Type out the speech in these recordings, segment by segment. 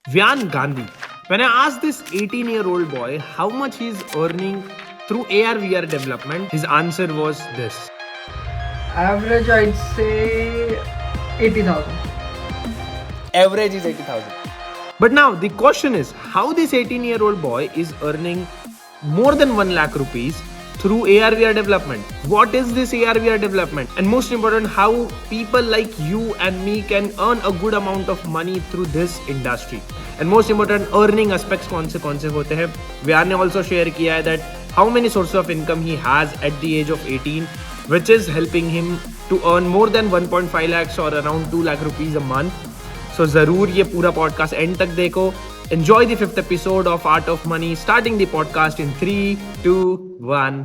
Vyan Gandhi. When I asked this 18-year-old boy how much he is earning through AR VR development, his answer was this. Average, I'd say 80,000. Average is 80,000. But now the question is how this 18-year-old boy is earning more than 1 lakh rupees through AR VR development. What is this AR VR development? And most important, how people like you and me can earn a good amount of money through this industry. And most important, earning aspects कौन से होते हैं. व्यान ने also share किया है that how many sources of income he has at the age of 18, which is helping him to earn more than 1.5 lakhs or around 2 lakh rupees a month. So ज़रूर ये पूरा podcast end तक देखो. Enjoy the 5th episode of Art of Money, starting the podcast in 3, 2, 1.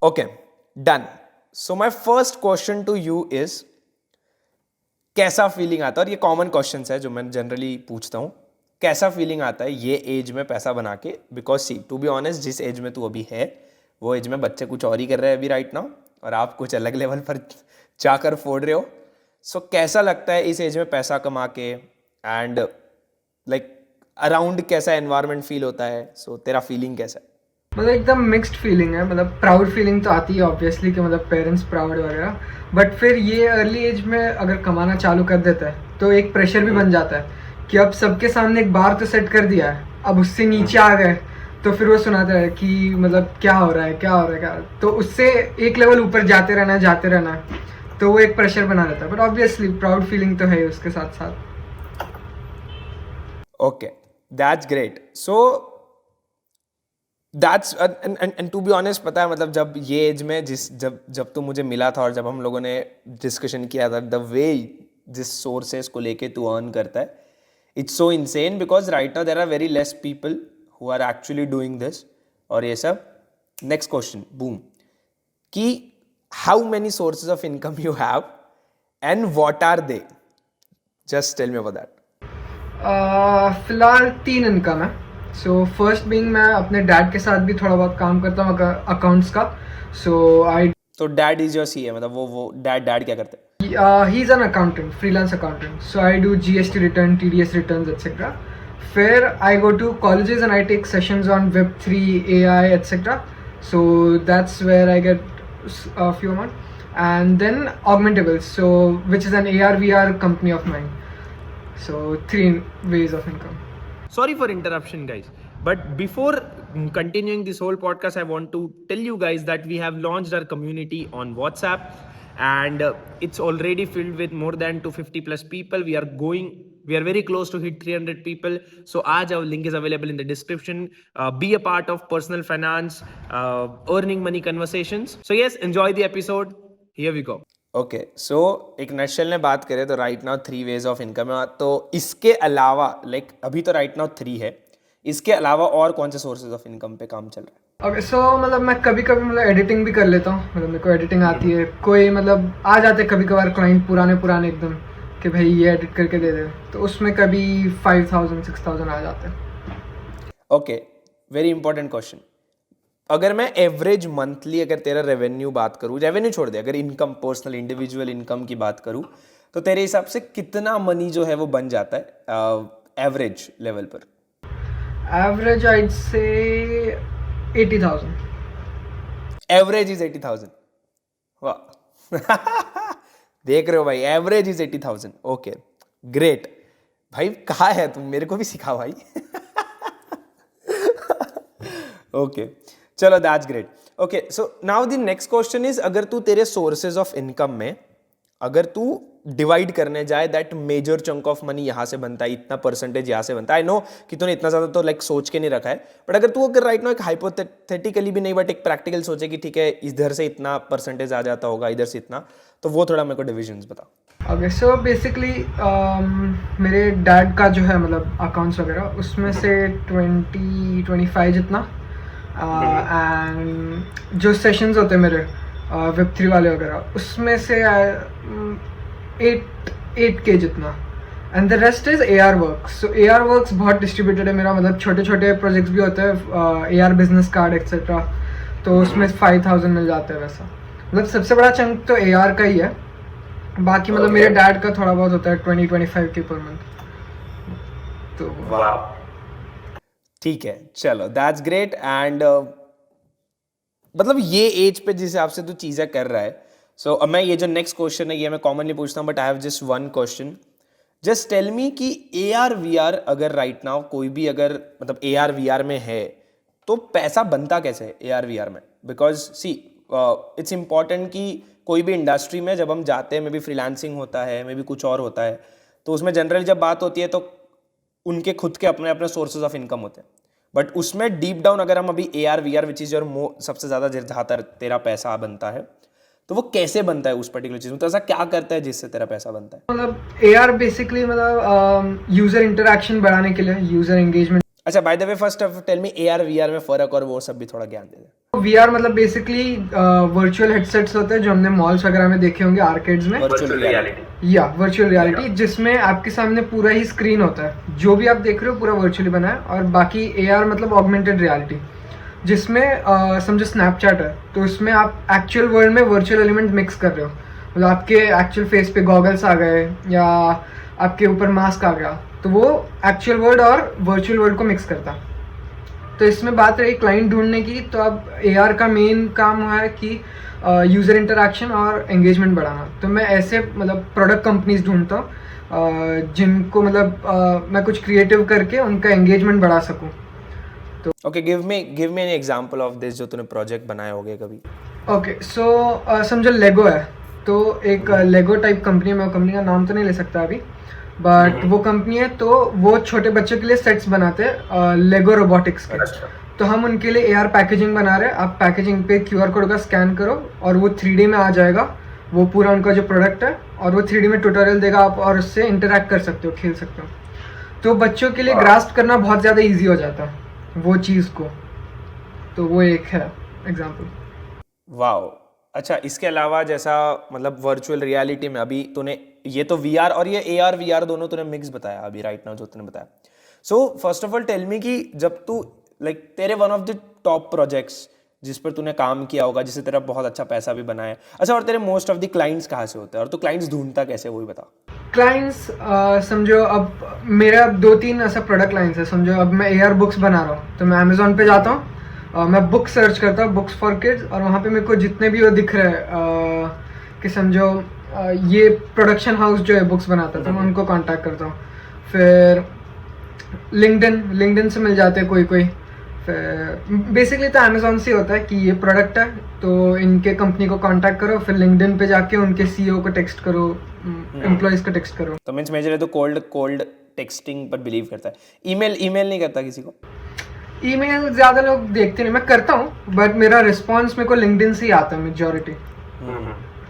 Okay, done. So my first question to you is कैसा feeling आता है. और ये कॉमन क्वेश्चन है जो मैं जनरली पूछता हूँ. कैसा फीलिंग आता है ये एज में पैसा बना के? Because see to be honest, जिस एज में तू अभी है वो एज में बच्चे कुछ और ही कर रहे हैं अभी राइट नाउ, और आप कुछ अलग लेवल पर जाकर फोड़ रहे हो. सो कैसा लगता है इस एज में पैसा कमा के, एंड लाइक अराउंड कैसा एनवायरनमेंट फील होता है? सो तेरा फीलिंग कैसा है? मतलब एकदम मिक्स्ड फीलिंग है. मतलब प्राउड फीलिंग तो आती है ऑब्वियसली कि मतलब पेरेंट्स प्राउड वगैरह, बट फिर ये अर्ली एज में अगर कमाना चालू कर देता है तो एक प्रेशर भी बन जाता है कि अब सबके सामने एक बार तो सेट कर दिया है, अब उससे नीचे आ गए तो फिर वो सुनाता है कि मतलब क्या हो रहा है. तो उससे एक लेवल ऊपर जाते रहना है, तो वो एक प्रेशर बना रहता है. बट ऑब्वियसली प्राउड फीलिंग तो है उसके साथ साथ. Okay, that's great. So that's and to be honest, पता है मतलब जब ये एज में जब तू मुझे मिला था और जब हम लोगों ने डिस्कशन किया था, द वे जिस सोर्सेस को लेके तू अर्न करता है, it's so insane. Because right now there are very less people who are actually doing this और ये सब. नेक्स्ट क्वेश्चन, बूम, कि how many sources of income you have and what are they? Just tell me about that. फिलहाल 3 income है. So first being मैं अपने dad के साथ भी थोड़ा बहुत काम करता हूँ अकाउंट्स का. तो डैड इज योर सीए, मतलब वो डैड क्या करते हैं? He is an accountant, freelance accountant. So I do GST return, TDS returns etcetera. फिर I go to colleges and I take sessions on Web3, AI etcetera. So that's where I get a few amount. And then Augmentables, so which is an AR VR company of mine. So 3 ways of income. Sorry for interruption, guys. But before continuing this whole podcast, I want to tell you guys that we have launched our community on WhatsApp, and it's already filled with more than 250 plus people. We are very close to hit 300 people. So aaj our link is available in the description. Be a part of personal finance, earning money conversations. So yes, enjoy the episode. Here we go. Okay, so एक nutshell ने बात करें तो right now 3 ways of income है. तो इसके अलावा like अभी तो राइट नाउ 3 है, इसके अलावा और कौन से सोर्सेज ऑफ इनकम पे काम चल रहा है? ओके, सो मतलब मैं कभी कभी मतलब एडिटिंग भी कर लेता हूँ. मतलब मेरे को एडिटिंग आती है. कोई मतलब आ जाते कभी कभार क्लाइंट पुराने एकदम कि भाई ये एडिट करके दे दे, तो उसमें कभी 5,000 6,000 आ जाते हैं. Okay, very important question. अगर मैं एवरेज मंथली अगर तेरा रेवेन्यू बात करूँ, रेवेन्यू छोड़ दे, अगर इनकम पर्सनल इंडिविजुअल इनकम की बात करूँ, तो तेरे हिसाब से कितना मनी जो है वो बन जाता है एवरेज लेवल पर? एवरेज आइड से 80,000. Average is 80,000. वाह देख रहे हो भाई, एवरेज इज 80,000. ओके, ग्रेट भाई. कहाँ है तुम? मेरे को भी सिखा भाई. ओके, चलो that's great. Okay, so now the next question is, अगर तू तेरे सोर्सेज ऑफ इनकम में अगर तू डिवाइड करने जाए that major chunk of money यहाँ से बनता है, इतना परसेंटेज यहाँ से बनता है. आई नो कि तूने इतना ज़्यादा तो लाइक सोच के नहीं रखा है, बट अगर तू अगर राइट नो एक हाइपोथेटिकली भी नहीं बट एक प्रैक्टिकल सोचे कि ठीक है इधर से इतना परसेंटेज आ जाता होगा, इधर से इतना, तो वो थोड़ा मेरे को डिविजन्स बता. ओके, सो बेसिकली मेरे डैड का जो है मतलब अकाउंट्स वगैरह, उसमें से 20-25 जितना, एंड जो सेशंस होते हैं मेरे Web3 वाले वगैरह, उसमें से 8K जितना. And the rest is AR works. So AR works बहुत डिस्ट्रीब्यूटेड है मेरा. मतलब छोटे छोटे प्रोजेक्ट्स भी होते हैं, AR बिजनेस कार्ड एक्सेट्रा, तो उसमें 5,000 मिल जाते हैं. वैसा मतलब सबसे बड़ा चंक तो AR का ही है. बाकी मतलब मेरे डैड का थोड़ा बहुत होता है 20-25K पर मंथ। तो ठीक है, चलो दैट्स ग्रेट। एंड मतलब ये एज पे जिस हिसाब से तू चीज़ें कर रहा है, सो अब मैं ये जो नेक्स्ट क्वेश्चन है ये मैं कॉमनली पूछता हूँ, but I have just one question. Just tell me कि AR/VR अगर राइट नाउ कोई भी अगर मतलब AR/VR में है तो पैसा बनता कैसे है AR/VR में? बिकॉज सी इट्स इम्पॉर्टेंट कि कोई भी इंडस्ट्री में जब हम जाते हैं, मे बी फ्रीलांसिंग होता है, मे बी कुछ और होता है, तो उसमें जनरली जब बात होती है तो उनके खुद के अपने अपने सोर्सेज ऑफ इनकम होते हैं। बट उसमें डीप डाउन अगर हम अभी AR/VR विच इज़ योर सबसे ज़्यादा जहाँ तेरा पैसा बनता है, तो वो कैसे बनता है उस पर्टिकुलर चीज़ में? तो ऐसा क्या करता है जिससे तेरा पैसा बनता है? मतलब AR बेसिकली मतलब यूजर इंटरेक्शन बढ़ाने के लिए, यूजर एंगेजमेंट। अच्छा, by the way first tell me AR/VR में फ़र्क और वो सब भी थोड़ा ज्ञान दे दे। VR मतलब बेसिकली वर्चुअल हेडसेट्स होते हैं जो हमने मॉल्स वगैरह में देखे होंगे, आर्केड्स में। Virtual reality. या वर्चुअल रियलिटी, जिसमें आपके सामने पूरा ही स्क्रीन होता है, जो भी आप देख रहे हो पूरा वर्चुअली बना है। और बाकी AR मतलब ऑगमेंटेड रियलिटी, जिसमें समझो स्नैपचैट है, तो उसमें आप एक्चुअल वर्ल्ड में वर्चुअल एलिमेंट मिक्स कर रहे हो। मतलब आपके एक्चुअल फेस पे गॉगल्स आ गए या आपके ऊपर मास्क आ गया, तो वो एक्चुअल वर्ल्ड और वर्चुअल वर्ल्ड को मिक्स करता है। तो इसमें बात रही क्लाइंट ढूंढने की, तो अब AR का मेन काम है कि यूज़र इंटरेक्शन और एंगेजमेंट बढ़ाना। तो मैं ऐसे मतलब प्रोडक्ट कंपनीज ढूंढता हूँ जिनको मतलब मैं कुछ क्रिएटिव करके उनका एंगेजमेंट बढ़ा सकूँ। तो okay, give me an example of this जो तूने प्रोजेक्ट बनाए होगे कभी। ओके, सो समझो लेगो है, तो एक लेगो टाइप कंपनी है, मैं कंपनी का नाम तो नहीं ले सकता अभी, बट वो कंपनी है, तो वो छोटे बच्चों के लिए सेट्स बनाते हैं लेगो रोबोटिक्स के। तो हम उनके लिए AR पैकेजिंग बना रहे हैं। आप पैकेजिंग पे QR कोड का स्कैन करो और वो 3D में आ जाएगा, वो पूरा उनका जो प्रोडक्ट है, और वो 3D में ट्यूटोरियल देगा, आप और उससे इंटरेक्ट कर सकते हो, खेल सकते हो। तो बच्चों के लिए ग्रास्प करना बहुत ज़्यादा ईजी हो जाता है वो चीज़ को। तो वो एक है एग्जाम्पल। वाओ, अच्छा, इसके अलावा जैसा मतलब वर्चुअल रियलिटी में अभी तूने ये तो VR और ये AR/VR दोनों तूने मिक्स बताया अभी राइट नाउ जो तूने बताया। So first of all tell me कि जब तू लाइक तेरे one of the top projects जिस पर तूने काम किया होगा, जिससे तेरा बहुत अच्छा पैसा भी बना है, अच्छा, और तेरे मोस्ट ऑफ द क्लाइंट्स कहाँ से होते हैं और तू क्लाइंट्स ढूंढता कैसे, वो भी बता। क्लाइंट्स समझो अब मेरा 2-3 ऐसा प्रोडक्ट लाइन्स है। समझो अब मैं AR बुक्स बना रहा हूँ, तो मैं Amazon पे जाता हूँ, मैं बुक सर्च करता हूँ, बुक्स फॉर किड्स, और वहाँ पे मेरे को जितने भी वो दिख रहे हैं कि समझो ये प्रोडक्शन हाउस जो है बुक्स बनाता है, तो मैं उनको कांटेक्ट करता हूँ। फिर लिंक्डइन से मिल जाते हैं कोई। फिर बेसिकली तो Amazon से होता है कि ये प्रोडक्ट है, तो इनके कंपनी को कांटेक्ट करो, फिर लिंक्डइन पे जाके उनके CEO को टेक्स्ट करो, एम्प्लॉइज को टेक्स्ट करो। तो मीन्स मेजर है तो कोल्ड टेक्सटिंग पर बिलीव करता है, ईमेल नहीं करता किसी को? ईमेल ज़्यादा लोग देखते नहीं, मैं करता हूँ, बट मेरा रिस्पॉन्स मेरे को लिंक्डइन से ही आता है मेजॉरिटी।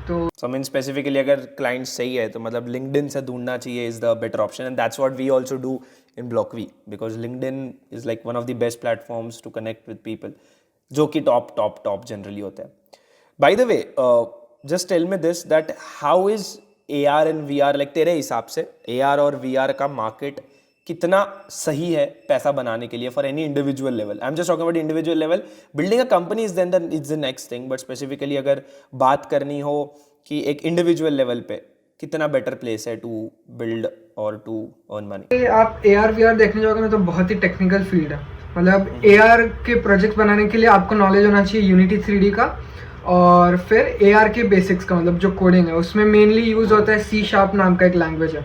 तो मीन स्पेसिफिकली अगर क्लाइंट सही है तो मतलब लिंक्डइन से ढूंढना चाहिए is the better option, and that's what we also do in BlockV, because LinkedIn is like one of the best platforms to connect with people जो कि टॉप जनरली होते हैं। By the way just tell me this that how is AR and VR, like तेरे हिसाब से AR और VR का market कितना सही है पैसा बनाने के लिए for any individual level? I am just talking about individual level, building a company is then is the next thing, but specifically अगर बात करनी हो कि एक इंडिविजुअल लेवल पे कितना बेटर प्लेस है टू बिल्ड और टू अर्न मनी? आप AR/VR देखने जाओगे ना, तो बहुत ही टेक्निकल फील्ड है। मतलब AR के प्रोजेक्ट बनाने के लिए आपको नॉलेज होना चाहिए Unity 3D का, और फिर AR के बेसिक्स का, मतलब जो कोडिंग है उसमें मेनली यूज होता है C# नाम का एक लैंग्वेज है,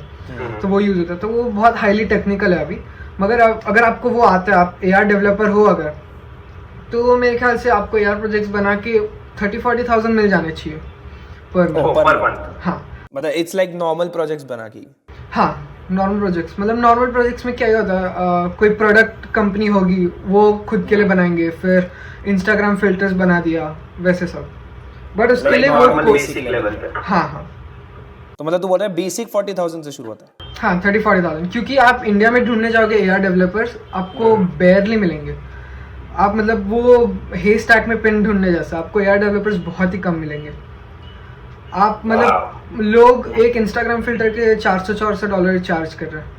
तो वो यूज होता है। तो वो बहुत हाईली टेक्निकल है अभी, मगर अगर आपको वो आता है, आप AR डेवलपर हो अगर, तो मेरे ख्याल से आपको AR प्रोजेक्ट्स बना के 30-40,000 मिल जाने चाहिए पर मंथ। हाँ, मतलब इट्स लाइक नॉर्मल प्रोजेक्ट्स बना के? हाँ, नॉर्मल प्रोजेक्ट्स, मतलब नॉर्मल प्रोजेक्ट्स में क्या ही होता है, कोई प्रोडक्ट कंपनी होगी वो खुद के लिए बनाएंगे, फिर इंस्टाग्राम फिल्टर्स बना दिया, वैसे सब, बट उसके लिए वो बेसिक लेवल पे। हाँ, तो मतलब तू बोल रहा है बेसिक 40,000 से शुरू होता है? हाँ, 30-40,000, क्योंकि आप इंडिया में ढूंढने जाओगे AR डेवलपर्स, आपको बेयरली मिलेंगे। आप मतलब वो हे स्टैक में पिन ढूंढने जैसा, आपको AR डेवलपर्स बहुत ही कम मिलेंगे। आप मतलब लोग एक इंस्टाग्राम फिल्टर के $400 चार्ज कर रहे हैं,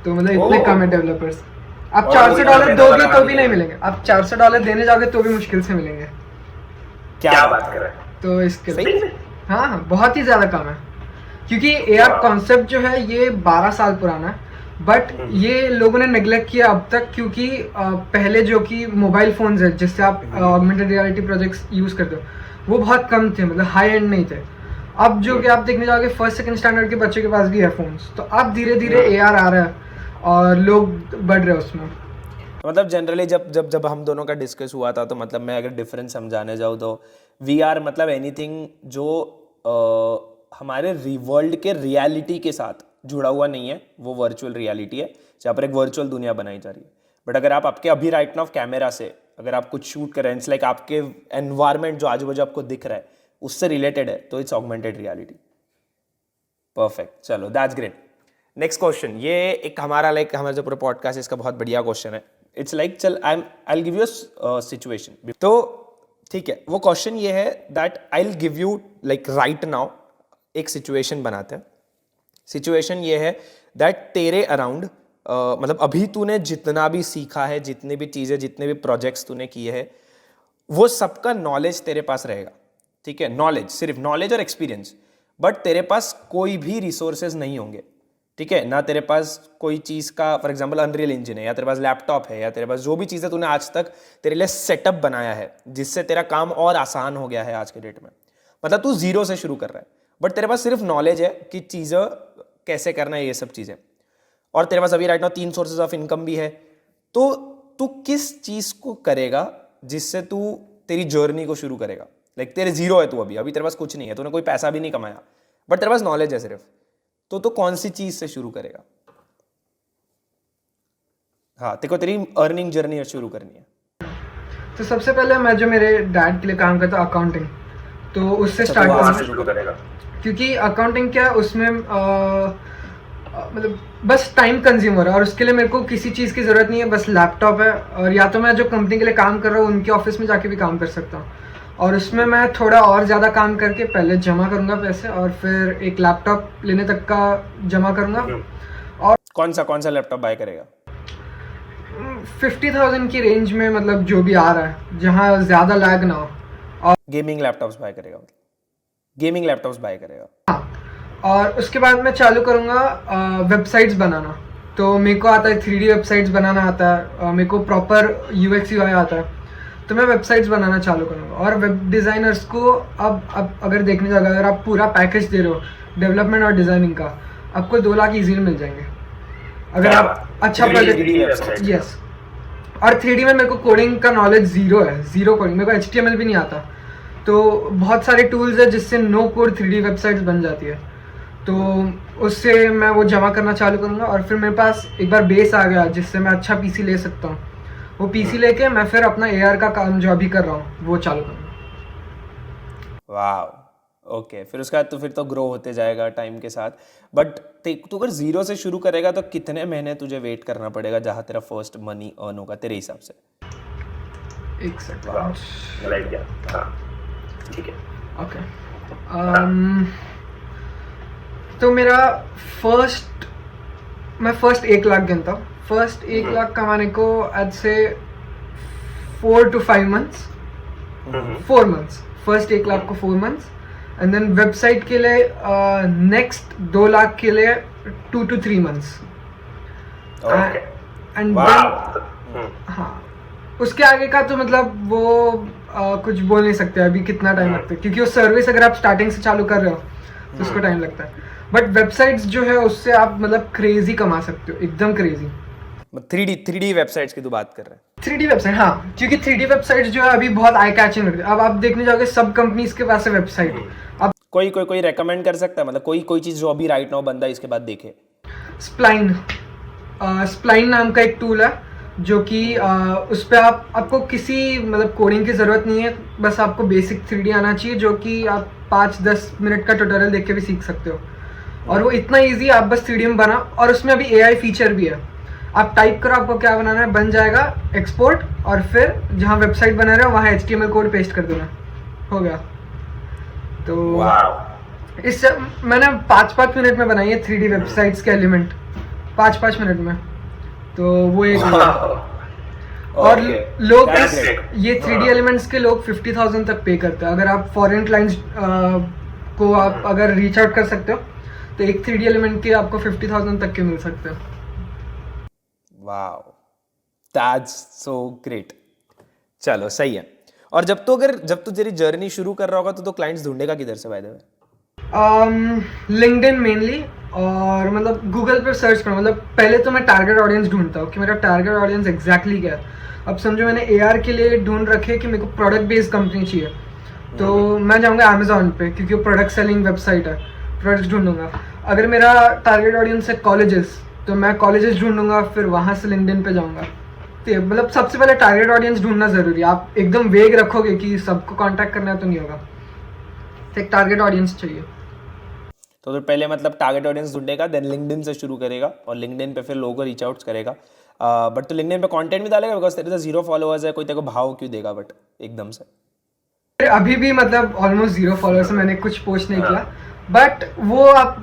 तो मतलब इतने कम है डेवलपर्स। आप $400 दोगे तो भी नहीं मिलेंगे, आप $400 देने जाओगे तो भी मुश्किल से मिलेंगे। क्या बात कर रहे हैं? तो इसके लिए हाँ, बहुत ही ज़्यादा कम है। क्योंकि AR कॉन्सेप्ट जो है ये 12 साल पुराना है, बट ये लोगों ने नेग्लेक्ट किया अब तक, क्योंकि पहले जो कि मोबाइल फोन्स है जिससे आप ऑगमेंटेड रियलिटी प्रोजेक्ट्स यूज करते हो वो बहुत कम थे, मतलब हाई एंड नहीं थे। अब जो कि आप देखने जाओगे फर्स्ट सेकंड स्टैंडर्ड के बच्चे के पास भी है फोन्स, तो अब धीरे धीरे AR आ रहा है और लोग बढ़ रहे हैं उसमें। मतलब जनरली जब हम दोनों का डिस्कस हुआ था, तो मतलब मैं अगर डिफरेंस समझाने जाऊँ तो VR मतलब एनीथिंग जो हमारे वर्ल्ड के रियलिटी के साथ जुड़ा हुआ नहीं है, वो वर्चुअल रियलिटी है जहाँ पर एक वर्चुअल दुनिया बनाई जा रही है। बट अगर आप आपके अभी राइट नाउ कैमरा से अगर आप कुछ शूट कर रहे हैं, इट्स लाइक आपके एनवायरनमेंट जो आजू बाजू आपको दिख रहा है उससे रिलेटेड है, तो इट्स ऑगमेंटेड रियलिटी। परफेक्ट, चलो दैट्स ग्रेट। नेक्स्ट क्वेश्चन, ये एक हमारा हमारा जो पूरा पॉडकास्ट है इसका बहुत बढ़िया क्वेश्चन है। इट्स लाइक चल I will give you a situation. तो ठीक है, वो क्वेश्चन ये है that I will give you like right now एक सिचुएशन बनाते हैं। सिचुएशन ये है दैट तेरे अराउंड मतलब अभी तूने जितना भी सीखा है, जितनी भी चीज़ें, जितने भी प्रोजेक्ट्स तूने किए हैं, वो सबका नॉलेज तेरे पास रहेगा। ठीक है, नॉलेज, सिर्फ नॉलेज और एक्सपीरियंस, बट तेरे पास कोई भी रिसोर्सेज नहीं होंगे। ठीक है ना, तेरे पास कोई चीज़ का फॉर एग्जांपल अनरियल इंजन है, या तेरे पास लैपटॉप है, या तेरे पास जो भी चीज़ें तूने आज तक तेरे लिए सेटअप बनाया है जिससे तेरा काम और आसान हो गया है आज के डेट में, मतलब तू जीरो से शुरू कर रहा है, बट तेरे पास सिर्फ नॉलेज है कि चीज़ें कैसे करना है, ये सब चीज़ें, और तेरे पास अभी right now 3 sources of income भी है। तो तू किस चीज़ को करेगा जिससे तू तेरी जर्नी को शुरू करेगा? लाइक तेरे जीरो है, तू अभी तेरे पास कुछ नहीं है, तूने कोई पैसा भी नहीं कमाया, बट तेरे पास नॉलेज है सिर्फ, तो तू कौन सी चीज़ से शुरू करेगा? हाँ, तेरे को तेरी अर्निंग जर्नी शुरू करनी है। तो सबसे पहले मैं जो मेरे डैड के लिए काम करता हूँ अकाउंटिंग, तो उससे स्टार्ट करेगा, क्योंकि अकाउंटिंग क्या है उसमें मतलब बस टाइम कंज्यूमर है, और उसके लिए मेरे को किसी चीज़ की ज़रूरत नहीं है, बस लैपटॉप है, और या तो मैं जो कंपनी के लिए काम कर रहा हूँ उनके ऑफिस में जाके भी काम कर सकता हूँ, और उसमें मैं थोड़ा और ज़्यादा काम करके पहले जमा करूँगा पैसे, और फिर एक लैपटॉप लेने तक का जमा करूँगा। और कौन सा लैपटॉप बाय करेगा? 50,000 की रेंज में, मतलब जो भी आ रहा है, जहाँ ज़्यादा लैग ना हो। गेमिंग लैपटॉप्स बाय करेगा, मतलब गेमिंग लैपटॉप्स बाय करेगा। हाँ, और उसके बाद मैं चालू करूँगा वेबसाइट्स बनाना। तो मेरे को आता है 3D वेबसाइट्स बनाना आता है, मेरे को प्रॉपर UX UI आता है, तो मैं वेबसाइट्स बनाना चालू करूँगा। और वेब डिज़ाइनर्स को अब अगर देखने जाएगा, अगर आप पूरा पैकेज दे रहे हो डेवलपमेंट और डिज़ाइनिंग का, आपको 2 लाख ईजीली मिल जाएंगे अगर आप अच्छा प्रोजेक्ट। यस, और 3D में मेरे को कोडिंग का नॉलेज ज़ीरो है, ज़ीरो कोडिंग, मेरे को HTML भी नहीं आता। तो बहुत सारे टूल्स है जिससे नो कोड 3D वेबसाइट्स बन जाती है, तो उससे मैं वो जमा करना चालू करूँगा। और फिर मेरे पास एक बार बेस आ गया जिससे मैं अच्छा PC ले सकता हूँ, वो PC लेके मैं फिर अपना AR का काम जो अभी कर रहा हूँ वो चालू करूँगा। वाह, ओके। फिर उसके बाद तो फिर तो ग्रो होते जाएगा टाइम के साथ। बट तू अगर जीरो से शुरू करेगा तो कितने महीने तुझे वेट करना पड़ेगा जहाँ तेरा फर्स्ट मनी अर्न होगा तेरे हिसाब से? एक सेकंड, ठीक है, ओके। तो मेरा मैं फर्स्ट 1 लाख गिनता हूँ। फर्स्ट 1 लाख कमाने को आज से 4 to 5 months, 4 months, first 1 lakh को 4 months, एंड देन वेबसाइट के लिए नेक्स्ट 2 लाख के लिए 2 to 3 months, एंड देन हाँ, उसके आगे का तो मतलब वो कुछ बोल नहीं सकते अभी कितना टाइम लगता है, क्योंकि वो सर्विस अगर आप स्टार्टिंग से चालू कर रहे हो तो उसको टाइम लगता है। बट वेबसाइट्स जो है उससे आप मतलब क्रेजी कमा सकते हो, एकदम क्रेजी। 3D वेबसाइट्स की तो बात कर रहे हैं। 3D वेबसाइट, हाँ, क्योंकि 3D वेबसाइट्स जो है अभी बहुत आई कैचिंग लगती है। अब आप देखने जाओगे सब कंपनीज के पास है वेबसाइट। अब कोई रेकमेंड कर सकता है, मतलब कोई चीज जो अभी राइट नाउ बंदा इसके बाद देखे? स्प्लाइन नाम का एक टूल है जो कि उस पर आपको किसी मतलब कोडिंग की ज़रूरत नहीं है, बस आपको बेसिक 3D आना चाहिए, जो कि आप 5-10 मिनट का ट्यूटोरियल देख के भी सीख सकते हो। और वो इतना इजी, आप बस 3D में बना, और उसमें अभी AI फीचर भी है। आप टाइप करो आपको क्या बनाना है, बन जाएगा, एक्सपोर्ट, और फिर जहाँ वेबसाइट बना रहे हो वहाँ HTML कोड पेस्ट कर देना, हो गया। तो इससे मैंने 5-5 मिनट में बनाई है 3D वेबसाइट्स के एलिमेंट, 5-5 मिनट में। तो वो एक और लोग ये 3D एलिमेंट्स के लोग 50,000 तक पे करते हैं। अगर आप फॉरेन क्लाइंट्स को आप अगर रीच आउट कर सकते हो तो एक 3D एलिमेंट के आपको 50,000 तक के मिल सकते हैं। Wow, that's so great. चलो सही है। और जब तू तेरी जर्नी शुरू कर रहा होगा तो क्लाइंट्स ढूंढेगा किधर से bye the way? LinkedIn mainly, और मतलब गूगल पर सर्च करो। मतलब पहले तो मैं टारगेट ऑडियंस ढूंढता हूँ कि मेरा टारगेट ऑडियंस एग्जैक्टली क्या है। अब समझो मैंने AR के लिए ढूंढ रखे कि मेरे को प्रोडक्ट बेस्ड कंपनी चाहिए, तो मैं जाऊँगा अमेजोन पे क्योंकि वो प्रोडक्ट सेलिंग वेबसाइट है, प्रोडक्ट्स ढूंढूंगा। अगर मेरा टारगेट ऑडियंस है कॉलेजेस, तो मैं कॉलेजेस ढूंढूंगा, फिर वहाँ से लिंक्डइन पे जाऊँगा। तो मतलब सबसे पहले टारगेट ऑडियंस ढूंढना ज़रूरी है। आप एकदम वेग रखोगे कि सबको कॉन्टैक्ट करना है तो नहीं होगा, तो एक टारगेट ऑडियंस चाहिए। तो पहले मतलब टारगेट ऑडियंस ढूंढेगा, देन लिंक्डइन से शुरू करेगा और लिंक्डइन पे फिर लोगों को रीच आउट करेगा। बट तो लिंक्डइन पे कंटेंट भी डालेगा बिकॉज तेरे तो 0 फॉलोअर्स है, कोई तेरे को भाव क्यों देगा बट एकदम से? अभी भी मतलब ऑलमोस्ट 0 फॉलोअर्स, मैंने कुछ पोस्ट नहीं किया, बट वो आप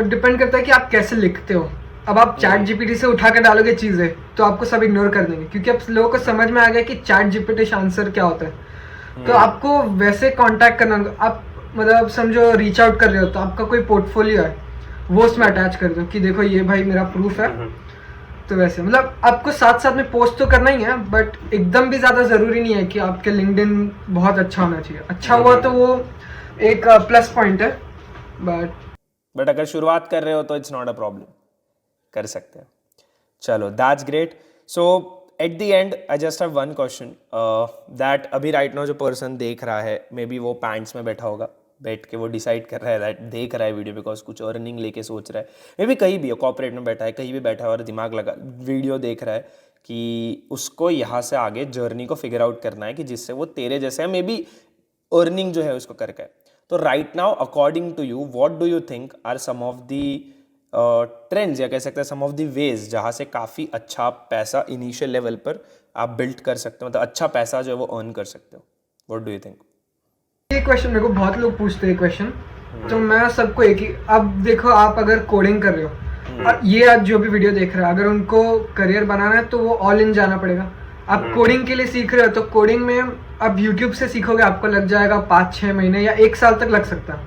डिपेंड करता है कि आप कैसे लिखते हो। अब आप चैट जीपीटी से उठा कर डालोगे चीज़ें तो आपको सब इग्नोर कर देंगे, क्योंकि अब लोगों को समझ में आ गया कि चैट जीपीटी आंसर क्या होता है। तो आपको वैसे कांटेक्ट करना, आप मतलब समझो रीच आउट कर रहे हो तो आपका कोई पोर्टफोलियो है वो उसमें अटैच कर दो कि देखो ये भाई मेरा प्रूफ है। तो वैसे मतलब आपको साथ साथ में पोस्ट तो करना ही है, बट एकदम भी ज़्यादा ज़रूरी नहीं है कि आपके लिंक्डइन बहुत अच्छा होना चाहिए। अच्छा हुआ तो वो एक प्लस पॉइंट है, बट अगर शुरुआत कर रहे हो तो इट्स नॉट अ प्रॉब्लम, कर सकते हैं। चलो that's great. So at the and I just have one question that अभी राइट नाउ जो पर्सन देख रहा है, मे बी वो पैंट्स में बैठा होगा, बैठ के वो डिसाइड कर रहा है, दैट देख रहा है वीडियो बिकॉज कुछ अर्निंग लेके सोच रहा है, मे बी कहीं भी हो, कॉर्पोरेट में बैठा है, कहीं भी बैठा है और दिमाग लगा वीडियो देख रहा है कि उसको यहाँ से आगे जर्नी को फिगर आउट करना है कि जिससे वो तेरे जैसे है, मे बी अर्निंग जो है उसको करके। तो right now according to you what do you think are some of the trends या कह सकते हैं सम ऑफ दी वेज जहाँ से काफ़ी अच्छा पैसा इनिशियल लेवल पर आप बिल्ड कर सकते हो, मतलब अच्छा पैसा जो है वो अर्न कर सकते हो? What do you think? ये क्वेश्चन मेरे को बहुत लोग पूछते हैं क्वेश्चन, तो मैं सबको एक ही, अब देखो आप अगर कोडिंग कर रहे हो और ये आज जो भी वीडियो देख रहा है अगर उनको करियर बनाना है तो वो ऑल इन जाना पड़ेगा। आप कोडिंग के लिए सीख रहे हो तो कोडिंग में अब यूट्यूब से सीखोगे आपको लग जाएगा 5-6 महीने या 1 साल तक लग सकता है,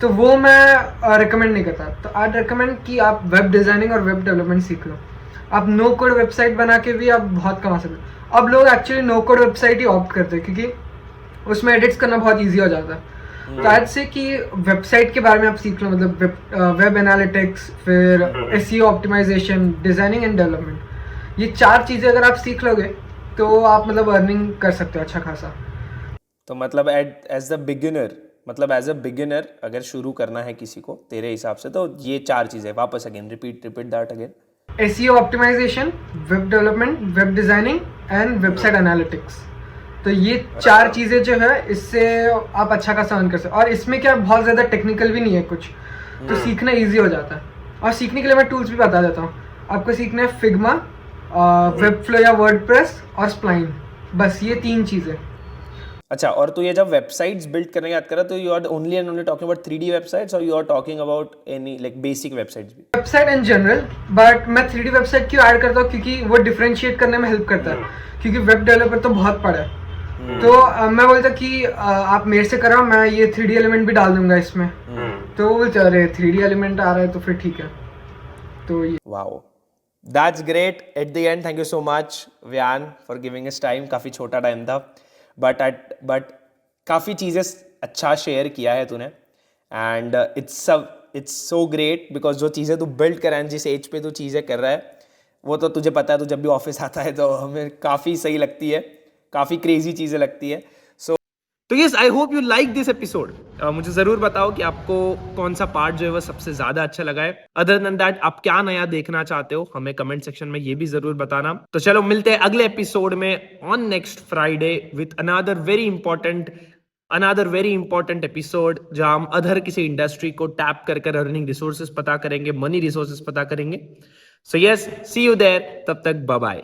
तो वो मैं रिकमेंड नहीं करता। तो आई रिकमेंड कि आप वेब डिज़ाइनिंग और वेब डेवलपमेंट सीख लो। आप नो कोड वेबसाइट बना के भी आप बहुत कमा सकते हो। अब लोग एक्चुअली नो कोड वेबसाइट ही ऑप्ट करते हैं क्योंकि उसमें एडिट्स करना बहुत ईजी हो जाता है। तो आज से कि वेबसाइट के बारे में आप सीख लो, मतलब वेब एनालिटिक्स, फिर SEO optimisation, designing and development, ये 4 चीज़ें अगर आप सीख लोगे तो आप मतलब अर्निंग कर सकते हो अच्छा खासा। तो मतलब एज अ बिगिनर अगर शुरू करना है किसी को तेरे हिसाब से तो ये 4 चीज़ें, वापस again repeat that again. SEO optimisation, web development, web designing and website analytics. तो ये 4 चीज़ें जो है इससे आप अच्छा खासा अर्न कर सकते हो। और इसमें क्या बहुत ज़्यादा टेक्निकल भी नहीं है कुछ, तो सीखना ईजी हो जाता है। और सीखने के लिए मैं टूल्स भी बता देता हूँ। आपको सीखना है फिग्मा, वेबफ्लो या वर्डप्रेस और स्प्लाइन, बस ये 3 चीज़ें। अच्छा, और तू ये जब वेबसाइट्स बिल्ड करने की बात कर रहा है तो you are only and only talking about 3D websites और you are talking about any like basic websites भी? वेबसाइट इन जनरल, बट मैं 3D वेबसाइट क्यों ऐड करता हूँ क्योंकि वो डिफरेंशिएट करने में हेल्प करता है, क्योंकि वेब डेवलपर तो बहुत पड़ा है। तो मैं बोलता कि आप मेरे से कराओ, मैं ये 3D एलिमेंट भी डाल दूंगा इसमें। तो वो बोलते अरे 3D एलिमेंट आ रहा है तो फिर ठीक है। तो ये wow, that's great. At the end thank you so much व्यान फॉर गिविंग अस टाइम। काफ़ी छोटा टाइम था बट काफ़ी चीज़ें अच्छा शेयर किया है तूने and it's so great because जो चीज़ें तू बिल्ड कर रहा है, जिस एज पे तू चीज़ें कर रहा है वो तो तुझे पता है, तू जब भी ऑफिस आता है तो हमें काफ़ी सही लगती है, काफ़ी क्रेजी चीज़ें लगती है। तो yes, I hope you like this episode. मुझे जरूर बताओ कि आपको कौन सा पार्ट जो है वो सबसे ज्यादा अच्छा लगा है। अदर देन दैट आप क्या नया देखना चाहते हो हमें कमेंट सेक्शन में ये भी जरूर बताना। तो चलो मिलते हैं अगले एपिसोड में on next Friday with another very important episode, जहां हम अदर किसी इंडस्ट्री को टैप कर अर्निंग रिसोर्सेज पता करेंगे, मनी रिसोर्सेज पता करेंगे। So yes, see you there, तब तक बाय बाय।